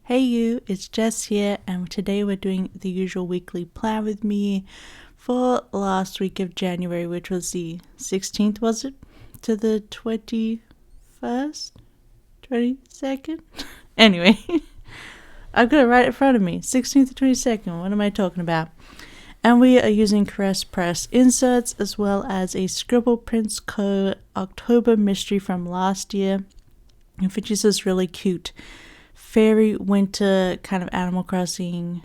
Hey you, it's Jess here, and today we're doing the usual weekly plan with me for last week of January, which was the 16th, was it? To the 21st? 22nd? Anyway, I've got it right in front of me. 16th to 22nd, what am I talking about? And we are using Caress Press inserts as well as a Scribble Prints Co. October mystery from last year, and features this really cute fairy winter kind of Animal Crossing,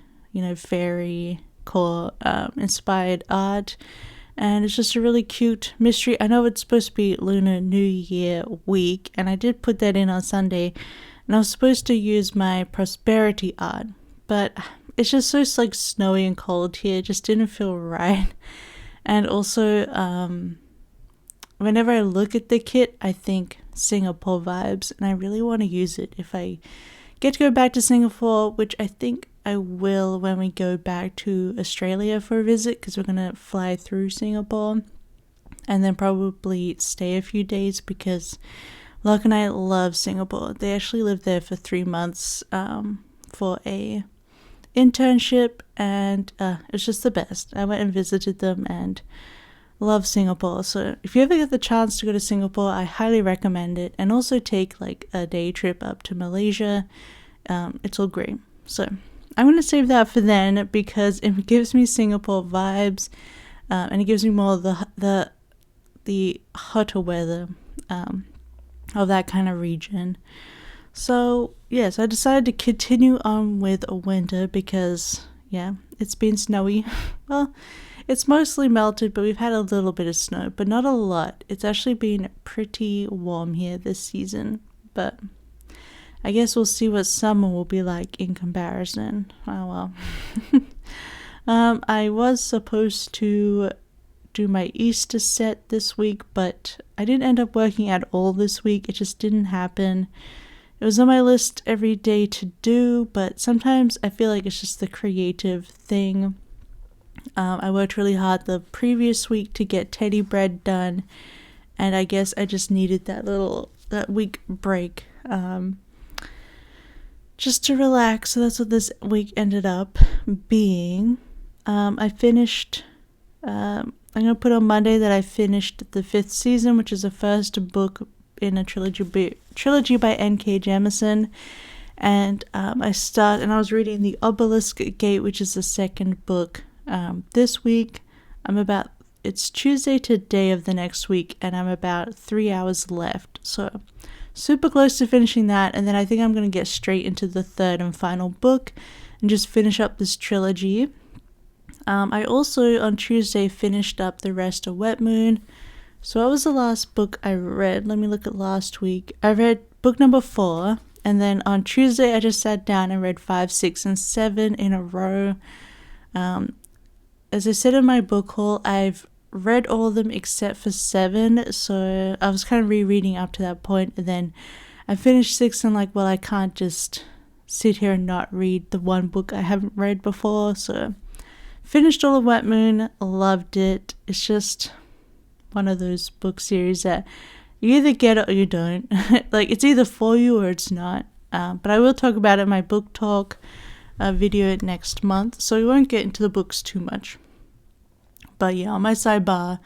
fairy core inspired art. And it's just a really cute mystery. I know it's supposed to be Lunar New Year week, and I did put that in on Sunday, and I was supposed to use my prosperity art, but it's just so snowy and cold here. It just didn't feel right. And also, whenever I look at the kit, I think Singapore vibes, and I really want to use it if I get to go back to Singapore, which I think I will when we go back to Australia for a visit, because we're going to fly through Singapore and then probably stay a few days, because Locke and I love Singapore. They actually lived there for 3 months for a internship, and it's just the best. I went and visited them and love Singapore. So if you ever get the chance to go to Singapore, I highly recommend it, and also take a day trip up to Malaysia. It's all great. So I'm going to save that for then, because it gives me Singapore vibes, and it gives me more of the hotter weather of that kind of region. So yes, I decided to continue on with a winter because it's been snowy. Well, it's mostly melted, but we've had a little bit of snow, but not a lot. It's actually been pretty warm here this season, but I guess we'll see what summer will be like in comparison. Oh well. I was supposed to do my Easter set this week, but I didn't end up working at all this week. It just didn't happen. It was on my list every day to do, but sometimes I feel like it's just the creative thing. I worked really hard the previous week to get teddy bread done, and I guess I just needed that week break just to relax. So that's what this week ended up being. I finished I'm gonna put on Monday that I finished the 5th season, which is the first book in a trilogy by N.K. Jemisin. And I was reading The Obelisk Gate, which is the second book this week. It's Tuesday today of the next week, and I'm about 3 hours left. So super close to finishing that, and then I think I'm going to get straight into the third and final book and just finish up this trilogy. I also on Tuesday finished up the rest of Wet Moon. So what was the last book I read? Let me look at last week. I read book number 4, and then on Tuesday I just sat down and read 5, 6, and 7 in a row. As I said in my book haul, I've read all of them except for 7, so I was kind of rereading up to that point, and then I finished 6 and I can't just sit here and not read the one book I haven't read before. So finished all of Wet Moon, loved it. It's just one of those book series that you either get it or you don't. It's either for you or it's not. But I will talk about it in my book talk video next month, so we won't get into the books too much. But yeah, on my sidebar,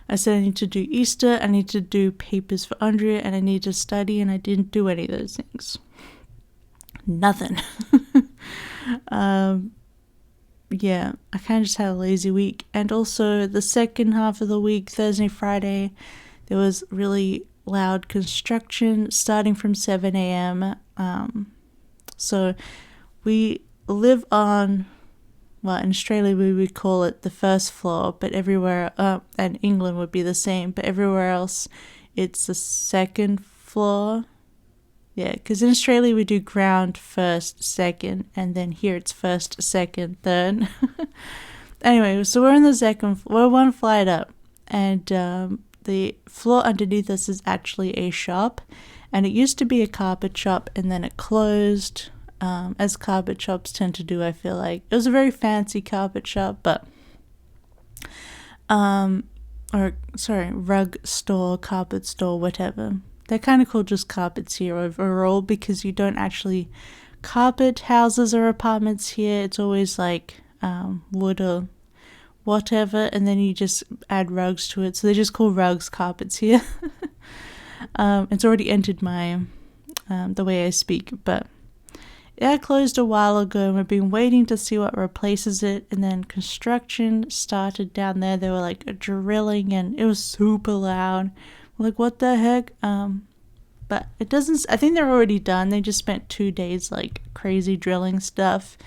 I said I need to do Easter, I need to do papers for Andrea, and I need to study, and I didn't do any of those things. Nothing. Yeah, I kind of just had a lazy week. And also the second half of the week, Thursday, Friday, there was really loud construction starting from 7 a.m. So we live on, in Australia we would call it the first floor, but everywhere, and England would be the same, but everywhere else it's the second floor. Yeah, because in Australia we do ground, first, second, and then here it's first, second, third. Anyway, so we're in the second, we're one flight up, and the floor underneath us is actually a shop, and it used to be a carpet shop, and then it closed, as carpet shops tend to do, I feel like. It was a very fancy carpet shop, but, rug store, carpet store, whatever. They're kind of called just carpets here overall, because you don't actually carpet houses or apartments here, it's always like wood or whatever, and then you just add rugs to it. So they just call rugs carpets here. It's already entered my the way I speak, but it closed a while ago and we've been waiting to see what replaces it, and then construction started down there. They were like drilling and it was super loud. We're like, what the heck? But it doesn't, I think they're already done. They just spent 2 days like crazy drilling stuff.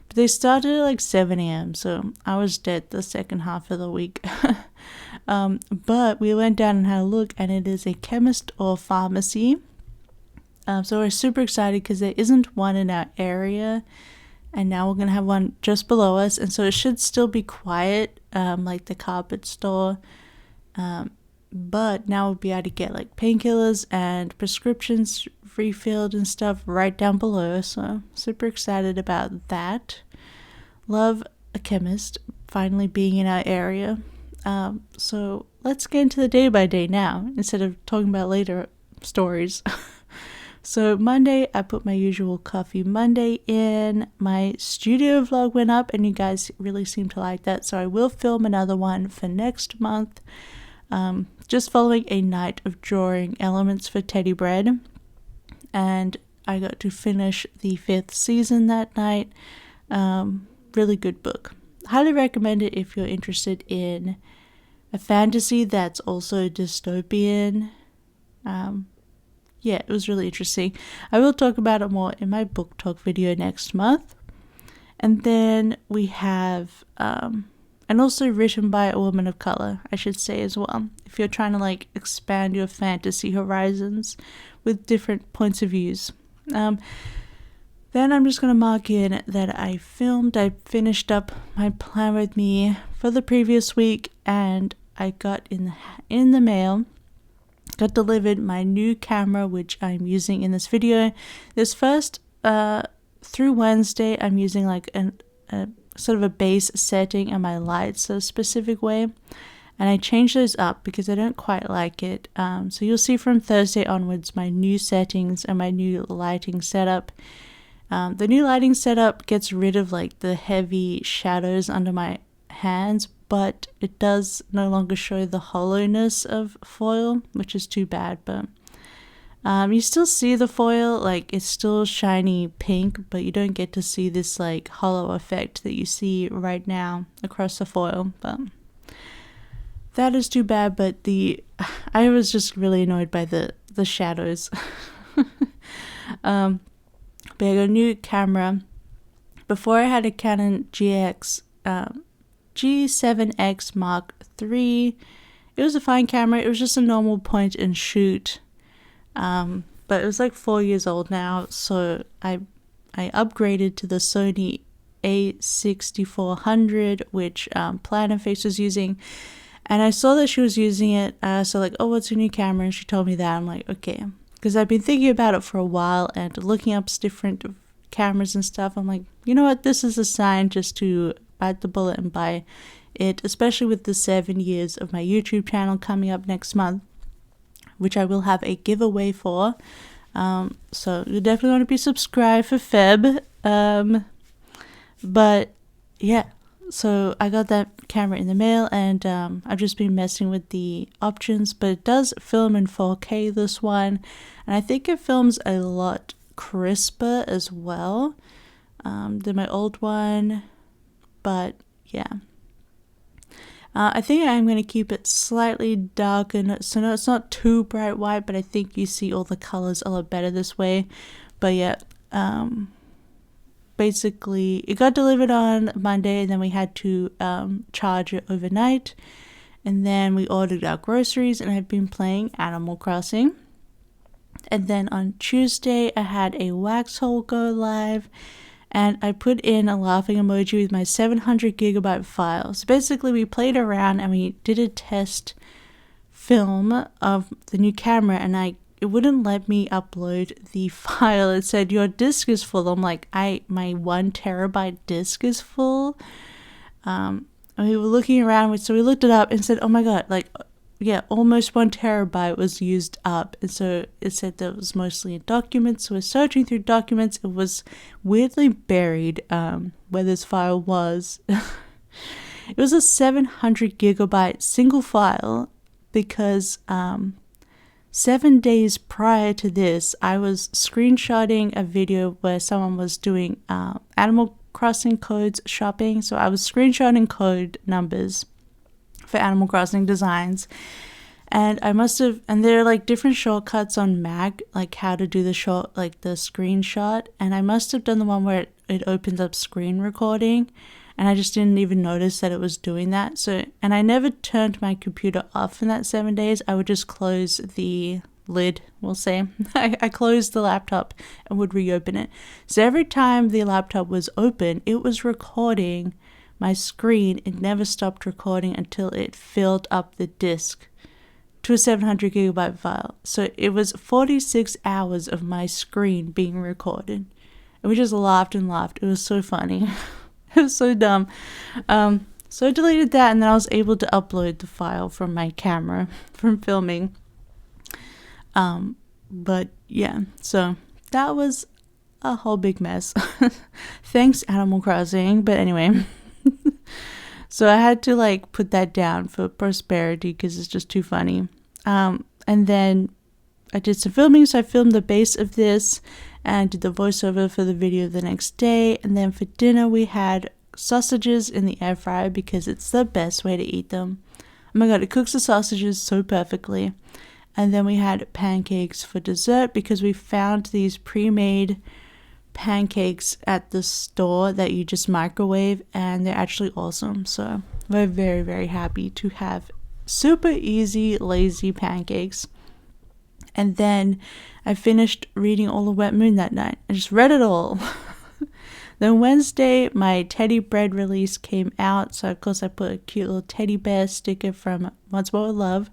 But they started at like 7 a.m. So I was dead the second half of the week. But we went down and had a look, and it is a chemist or pharmacy. So we're super excited because there isn't one in our area, and now we're going to have one just below us. And so it should still be quiet, like the carpet store. But now we'll be able to get like painkillers and prescriptions refilled and stuff right down below. So super excited about that. Love a chemist finally being in our area. So let's get into the day by day now instead of talking about later stories. So Monday, I put my usual Coffee Monday in. My studio vlog went up and you guys really seem to like that. So I will film another one for next month. Just following a night of drawing elements for Teddy Bread. And I got to finish the 5th season that night. Really good book. Highly recommend it if you're interested in a fantasy that's also dystopian. Yeah, it was really interesting. I will talk about it more in my book talk video next month. And then we have, and also written by a woman of color, I should say as well. If you're trying to like expand your fantasy horizons with different points of views. Then I'm just going to mark in that I finished up my plan with me for the previous week, and I got in the mail, got delivered my new camera, which I'm using in this video. This first, through Wednesday, I'm using like a sort of a base setting and my lights a specific way. And I changed those up because I don't quite like it. So you'll see from Thursday onwards my new settings and my new lighting setup. The new lighting setup gets rid of like the heavy shadows under my hands, but it does no longer show the hollowness of foil, which is too bad. But you still see the foil, like it's still shiny pink, but you don't get to see this like hollow effect that you see right now across the foil. But that is too bad. But I was just really annoyed by the shadows. But I got a new camera. Before I had a Canon G7X Mark III. It was a fine camera. It was just a normal point and shoot. But it was like 4 years old now, so I upgraded to the Sony A6400, which Planner Face was using. And I saw that she was using it, so like, oh, what's your new camera? And she told me that. I'm like, okay. Because I've been thinking about it for a while and looking up different cameras and stuff. I'm like, you know what? This is a sign just to bite the bullet and buy it, especially with the 7 years of my YouTube channel coming up next month, which I will have a giveaway for. So you definitely want to be subscribed for Feb. But yeah, so I got that camera in the mail, and I've just been messing with the options, but it does film in 4K, this one, and I think it films a lot crisper as well than my old one. But yeah, I think I'm going to keep it slightly darker, so no, it's not too bright white, but I think you see all the colors a lot better this way. But yeah, basically it got delivered on Monday, and then we had to charge it overnight, and then we ordered our groceries, and I've been playing Animal Crossing. And then on Tuesday I had a wax haul go live, and I put in a laughing emoji with my 700 gigabyte file. So basically we played around and we did a test film of the new camera, and it wouldn't let me upload the file. It said your disk is full. I'm like, my 1 terabyte disk is full. And we were looking around, so we looked it up and said, oh my god, like yeah, almost 1 terabyte was used up. And so it said that it was mostly in documents. So we're searching through documents. It was weirdly buried where this file was. It was a 700 gigabyte single file because 7 days prior to this, I was screenshotting a video where someone was doing Animal Crossing codes shopping. So I was screenshotting code numbers for Animal Crossing designs. And I must have, and there are like different shortcuts on Mac, like how to do the screenshot. And I must have done the one where it opens up screen recording. And I just didn't even notice that it was doing that. So, and I never turned my computer off in that 7 days. I would just close the lid, we'll say. I closed the laptop and would reopen it. So every time the laptop was open, it was recording my screen. It never stopped recording until it filled up the disk to a 700 gigabyte file. So it was 46 hours of my screen being recorded. And we just laughed and laughed. It was so funny. It was so dumb. So I deleted that, and then I was able to upload the file from my camera from filming. But yeah, so that was a whole big mess. Thanks, Animal Crossing. But anyway, so I had to like put that down for prosperity because it's just too funny. And then I did some filming, so I filmed the base of this and did the voiceover for the video the next day. And then for dinner, we had sausages in the air fryer because it's the best way to eat them. Oh my god, it cooks the sausages so perfectly. And then we had pancakes for dessert because we found these pre-made pancakes at the store that you just microwave, and they're actually awesome. So we're very, very happy to have super easy, lazy pancakes. And then I finished reading all of Wet Moon that night. I just read it all. Then Wednesday, my teddy bread release came out. So, of course, I put a cute little teddy bear sticker from Once More with Love.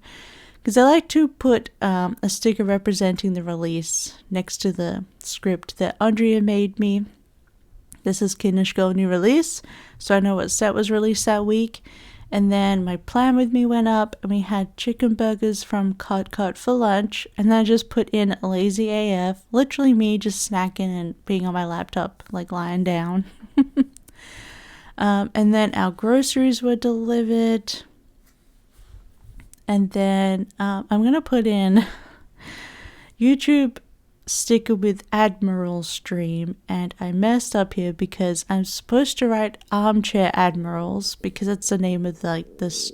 Because I like to put a sticker representing the release next to the script that Andrea made me. This is Kidnish Girl New Release. So I know what set was released that week. And then my plan with me went up, and we had chicken burgers from Cot for lunch. And then I just put in Lazy AF, literally me just snacking and being on my laptop, like lying down. And then our groceries were delivered. And then I'm going to put in YouTube sticker with Admiral stream, and I messed up here because I'm supposed to write Armchair Admirals because that's the name of like this.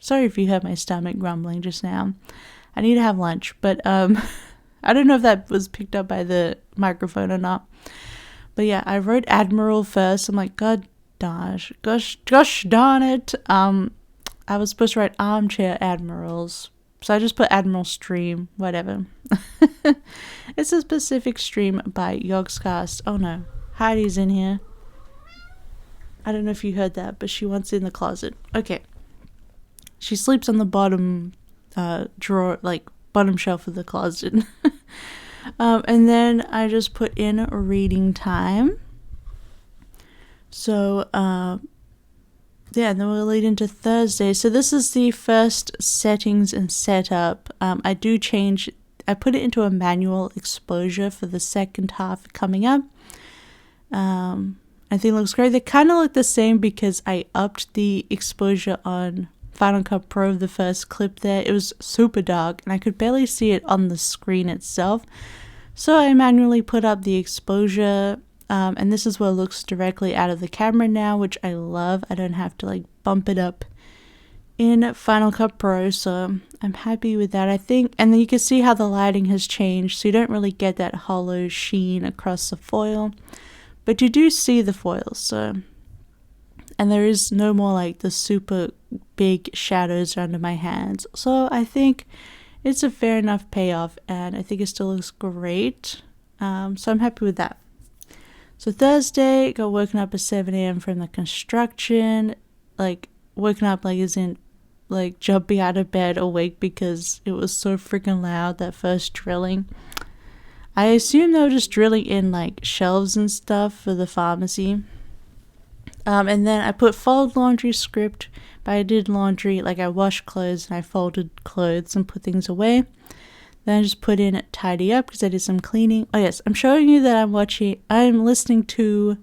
Sorry if you heard my stomach grumbling just now. I need to have lunch, but I don't know if that was picked up by the microphone or not. But yeah, I wrote Admiral first. I'm like, gosh darn it. I was supposed to write Armchair Admirals. So I just put Admiral Stream, whatever. It's a specific stream by Yogscast. Oh no, Heidi's in here. I don't know if you heard that, but she wants in the closet. Okay. She sleeps on the bottom drawer, like bottom shelf of the closet. And then I just put in reading time. So, yeah, and then we'll lead into Thursday. So this is the first settings and setup. I put it into a manual exposure for the second half coming up. I think it looks great. They kind of look the same because I upped the exposure on Final Cut Pro, the first clip there. It was super dark and I could barely see it on the screen itself. So I manually put up the exposure. And this is what it looks directly out of the camera now, which I love. I don't have to like bump it up in Final Cut Pro, so I'm happy with that, I think. And then you can see how the lighting has changed, so you don't really get that hollow sheen across the foil, but you do see the foil. So, and there is no more like the super big shadows under my hands. So I think it's a fair enough payoff, and I think it still looks great. So I'm happy with that. So Thursday, got woken up at 7 a.m. from the construction. Like, woken up like as in like jumping out of bed awake because it was so freaking loud, that first drilling. I assume they were just drilling in like shelves and stuff for the pharmacy. And then I put fold laundry script, but I did laundry, like I washed clothes and I folded clothes and put things away. Then I just put in tidy up because I did some cleaning. Oh yes, I'm showing you that I'm listening to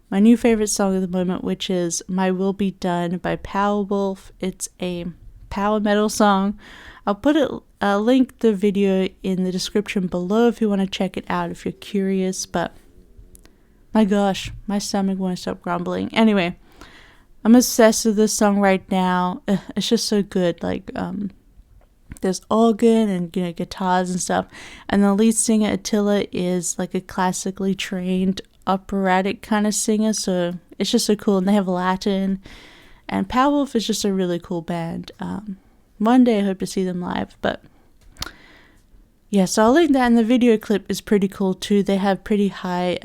my new favorite song at the moment, which is My Will Be Done by Powerwolf. It's a power metal song. I'll link the video in the description below if you want to check it out if you're curious, but my gosh, my stomach won't stop grumbling. Anyway, I'm obsessed with this song right now. It's just so good. Like, there's organ and, you know, guitars and stuff. And the lead singer, Attila, is like a classically trained operatic kind of singer. So it's just so cool. And they have Latin. And Powerwolf is just a really cool band. One day I hope to see them live. But yeah, so I'll link that. And the video clip is pretty cool too. They have pretty high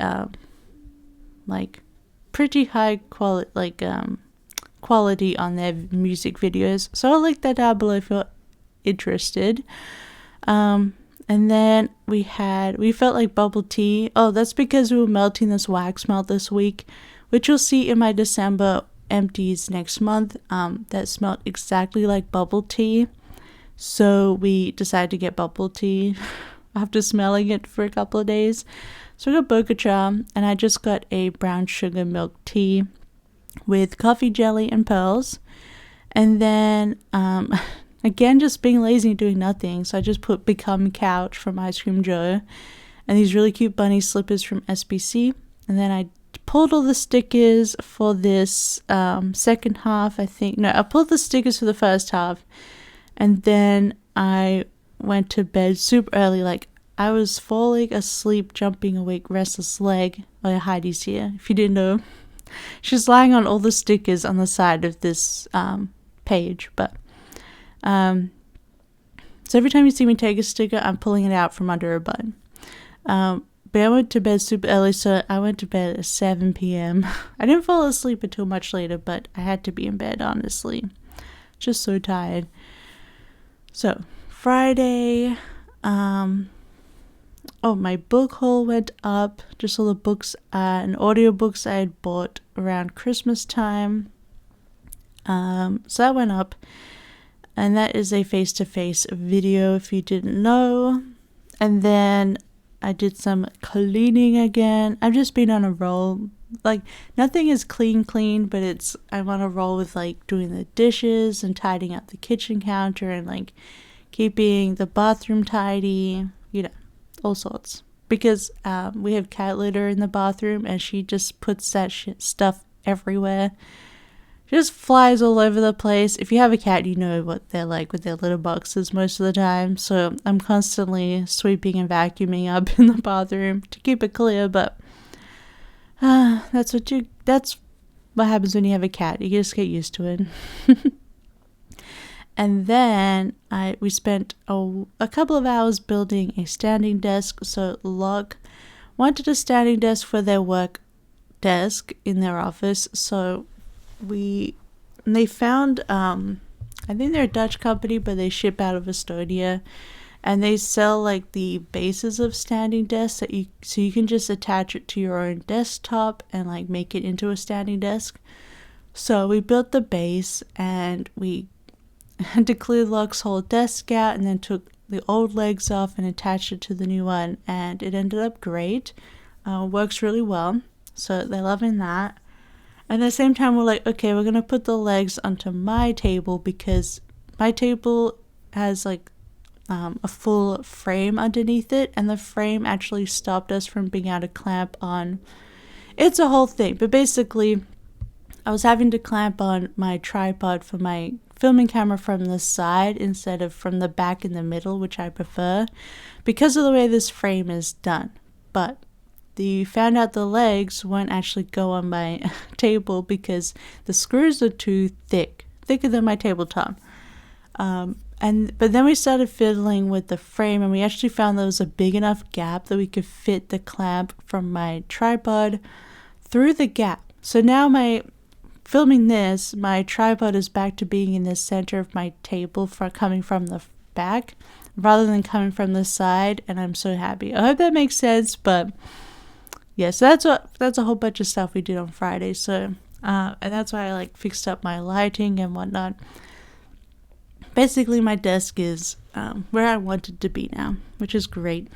quality on their music videos, so I'll link that down below if you're interested. And then we felt like bubble tea. Oh, that's because we were melting this wax melt this week, which you'll see in my December empties next month. That smelled exactly like bubble tea, so we decided to get bubble tea after smelling it for a couple of days. So I got bokacha, and I just got a brown sugar milk tea with coffee jelly and pearls. And then, again, just being lazy and doing nothing. So I just put Become Couch from Ice Cream Joe and these really cute bunny slippers from SBC. And then I pulled all the stickers for this second half, I think. No, I pulled the stickers for the first half. And then I went to bed super early, like I was falling asleep, jumping awake, restless leg. Oh, Heidi's here, if you didn't know. She's lying on all the stickers on the side of this page. But so every time you see me take a sticker, I'm pulling it out from under a button. But I went to bed super early, so I went to bed at 7 p.m. I didn't fall asleep until much later, but I had to be in bed, honestly. Just so tired. So, Friday... my book haul went up. Just all the books and audiobooks I had bought around Christmas time. So that went up. And that is a face-to-face video if you didn't know. And then I did some cleaning again. I've just been on a roll. Like, nothing is clean, but I'm on a roll with, like, doing the dishes and tidying up the kitchen counter and, like, keeping the bathroom tidy, you know. All sorts, because we have cat litter in the bathroom and she just puts that stuff everywhere. She just flies all over the place. If you have a cat, you know what they're like with their litter boxes most of the time, so I'm constantly sweeping and vacuuming up in the bathroom to keep it clear. But that's what happens when you have a cat. You just get used to it. And then we spent a couple of hours building a standing desk. So Locke wanted a standing desk for their work desk in their office. So they found, I think they're a Dutch company, but they ship out of Estonia. And they sell like the bases of standing desks so you can just attach it to your own desktop and like make it into a standing desk. So we built the base and we had to clear Locke's whole desk out and then took the old legs off and attached it to the new one, and it ended up great. Works really well, so they're loving that. And at the same time, we're like, okay, we're going to put the legs onto my table because my table has like a full frame underneath it, and the frame actually stopped us from being able to clamp on. It's a whole thing, but basically I was having to clamp on my tripod for my filming camera from the side instead of from the back in the middle, which I prefer because of the way this frame is done. But they found out the legs won't actually go on my table because the screws are too thicker than my tabletop. But then we started fiddling with the frame, and we actually found there was a big enough gap that we could fit the clamp from my tripod through the gap. So now filming this, my tripod is back to being in the center of my table coming from the back rather than coming from the side, and I'm so happy. I hope that makes sense, but yeah, so that's a whole bunch of stuff we did on Friday. So And that's why I like fixed up my lighting and whatnot. Basically, my desk is where I want it to be now, which is great.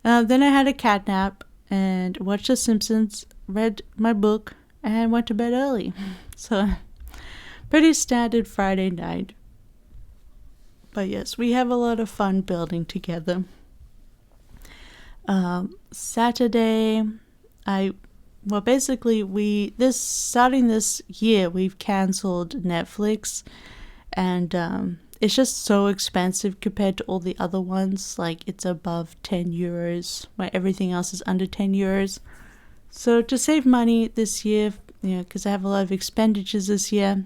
Then I had a cat nap and watched The Simpsons, read my book, and went to bed early. So, pretty standard Friday night. But yes, we have a lot of fun building together. Saturday, starting this year, we've cancelled Netflix, and it's just so expensive compared to all the other ones. Like, it's above 10 euros, where everything else is under 10 euros. So to save money this year, because I have a lot of expenditures this year,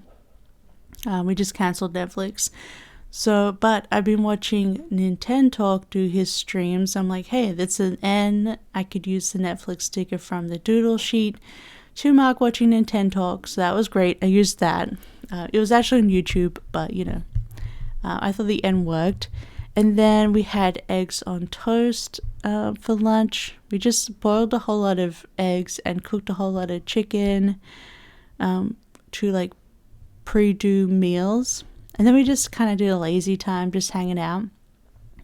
we just cancelled Netflix. So, but I've been watching Nintendo do his streams. I'm like, hey, that's an N. I could use the Netflix sticker from the doodle sheet to mark watching Nintendo. So that was great. I used that. It was actually on YouTube, but I thought the N worked. And then we had eggs on toast for lunch. We just boiled a whole lot of eggs and cooked a whole lot of chicken to like pre-do meals. And then we just kind of did a lazy time, just hanging out.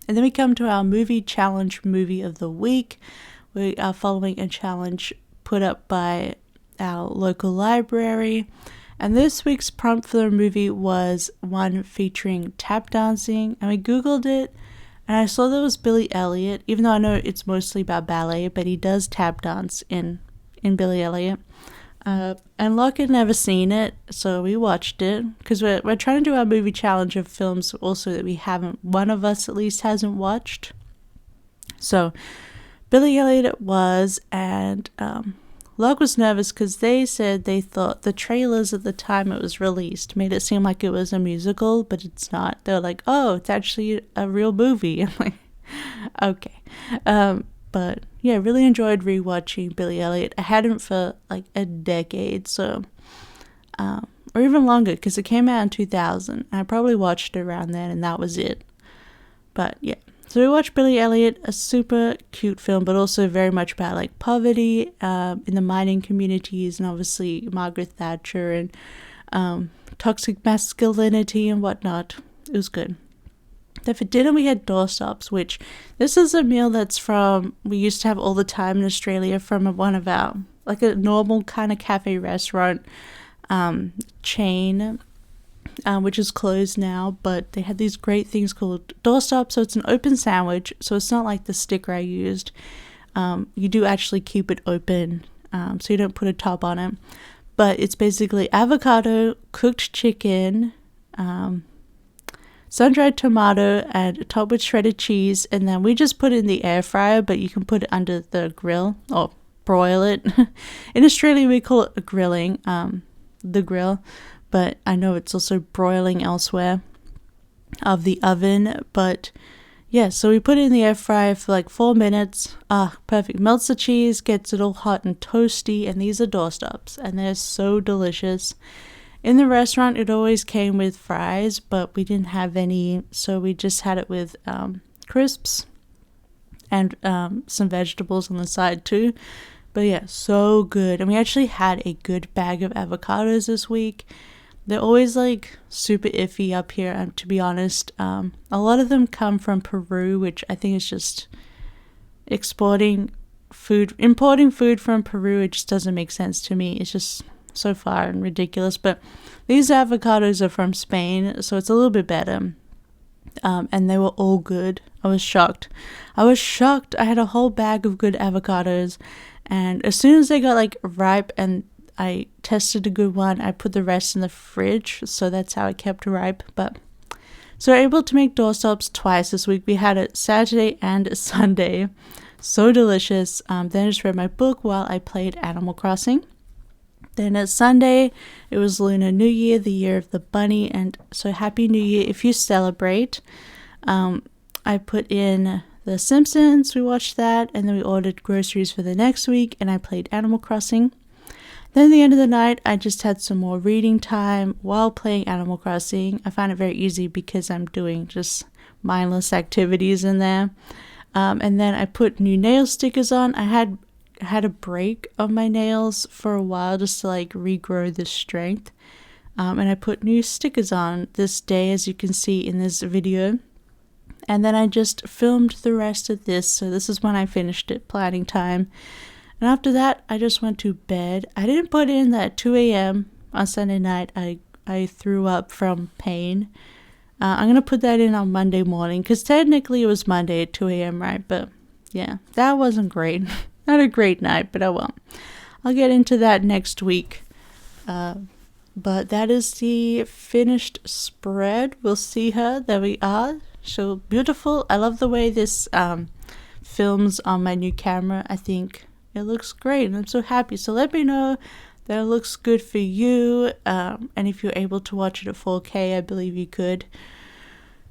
And then we come to our movie challenge movie of the week. We are following a challenge put up by our local library. And this week's prompt for the movie was one featuring tap dancing. And we Googled it, and I saw there was Billy Elliot, even though I know it's mostly about ballet, but he does tap dance in Billy Elliot. And Locke had never seen it, so we watched it, because we're trying to do our movie challenge of films also that one of us at least hasn't watched. So Billy Elliot it was, and Locke was nervous because they said they thought the trailers at the time it was released made it seem like it was a musical, but it's not. They were like, oh, it's actually a real movie. I'm like, okay. But yeah, really enjoyed rewatching Billy Elliot. I hadn't for like a decade, so or even longer, because it came out in 2000. I probably watched it around then, and that was it. But yeah, so we watched Billy Elliot, a super cute film, but also very much about like poverty in the mining communities, and obviously Margaret Thatcher and toxic masculinity and whatnot. It was good. Then for dinner we had doorstops, which this is a meal we used to have all the time in Australia from one of our, like a normal kind of cafe restaurant chain, which is closed now, but they had these great things called doorstops. So it's an open sandwich, so it's not like the sticker I used. You do actually keep it open, so you don't put a top on it, but it's basically avocado, cooked chicken, sun-dried tomato, and topped with shredded cheese, and then we just put it in the air fryer, but you can put it under the grill or broil it. In Australia we call it grilling, the grill, but I know it's also broiling elsewhere of the oven. But yeah, so we put it in the air fryer for like 4 minutes. Perfect. Melts the cheese, gets it all hot and toasty, and these are doorstops, and they're so delicious. In the restaurant, it always came with fries, but we didn't have any, so we just had it with crisps and some vegetables on the side too. But yeah, so good. And we actually had a good bag of avocados this week. They're always like super iffy up here, and to be honest, a lot of them come from Peru, which I think is just importing food from Peru. It just doesn't make sense to me. It's just so far and ridiculous. But these avocados are from Spain, so it's a little bit better. And they were all good. I was shocked. I had a whole bag of good avocados, and as soon as they got like ripe and I tested a good one, I put the rest in the fridge, so that's how I kept ripe. But so we're able to make doorstops twice this week. We had it Saturday and Sunday. So delicious. Then I just read my book while I played Animal Crossing. Then at Sunday, it was Lunar New Year, the year of the bunny, and so Happy New Year if you celebrate. I put in The Simpsons, we watched that, and then we ordered groceries for the next week, and I played Animal Crossing. Then at the end of the night, I just had some more reading time while playing Animal Crossing. I find it very easy because I'm doing just mindless activities in there. And then I put new nail stickers on. I had had a break on my nails for a while just to like regrow the strength. And I put new stickers on this day, as you can see in this video. And then I just filmed the rest of this, so this is when I finished it, planning time. And after that, I just went to bed. I didn't put in that 2 a.m. on Sunday night. I threw up from pain. I'm going to put that in on Monday morning, because technically it was Monday at 2 a.m., right? But yeah, that wasn't great. Not a great night, but oh well. I'll get into that next week. But that is the finished spread. We'll see her. There we are. So beautiful. I love the way this films on my new camera. I think it looks great, and I'm so happy. So let me know that it looks good for you, and if you're able to watch it at 4K, I believe you could.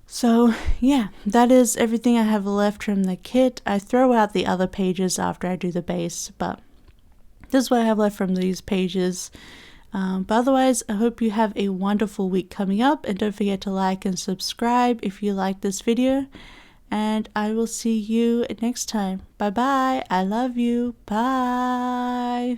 So yeah, that is everything I have left from the kit. I throw out the other pages after I do the base, but this is what I have left from these pages. But otherwise, I hope you have a wonderful week coming up, and don't forget to like and subscribe if you like this video, and I will see you next time. Bye bye. I love you. Bye.